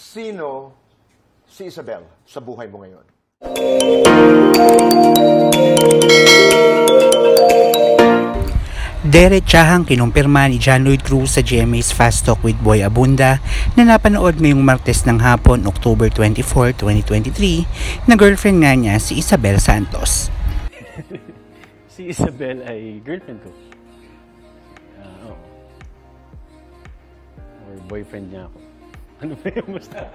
Sino si Isabel sa buhay mo ngayon? Derechahang kinumpirma ni John Lloyd Cruz sa GMA's Fast Talk with Boy Abunda na napanood ngayong Martes ng hapon, October 24, 2023, na girlfriend nga niya si Isabel Santos. Si Isabel ay girlfriend ko. Oo. Or boyfriend niya ako. Ano ba yung basta?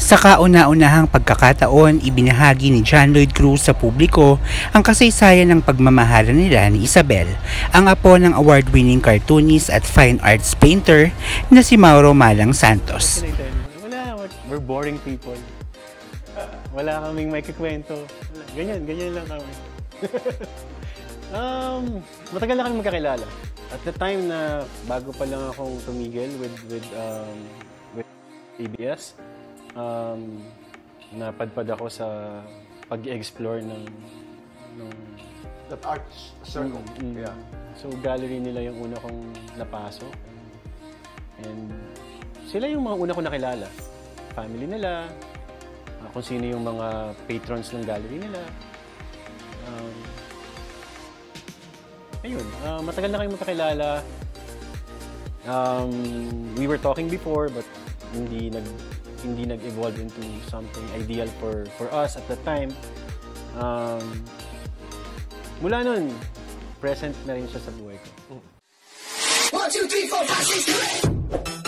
Sa kauna-unahang pagkakataon, ibinahagi ni John Lloyd Cruz sa publiko ang kasaysayan ng pagmamahalan nila ni Isabel, ang apo ng award-winning cartoonist at fine arts painter na si Mauro Malang Santos. Wala, we're boring people. Wala kaming may kikwento. Ganyan lang kami. Matagal na kami magkakilala. At the time na bago pa lang akong tumigil with ABS, napadpad ako sa pag-explore ng That arts circle. Yeah. So gallery nila yung una kong napasok. And sila yung mga una kong nakilala. Family nila, kung sino yung mga patrons ng gallery nila. Ayun, matagal na kayong magkakilala. We were talking before, but hindi nag-evolve into something ideal for us at the time. Mula nun, present na rin siya sa buhay ko. 1, 2, 3, 4, 5, 6, 7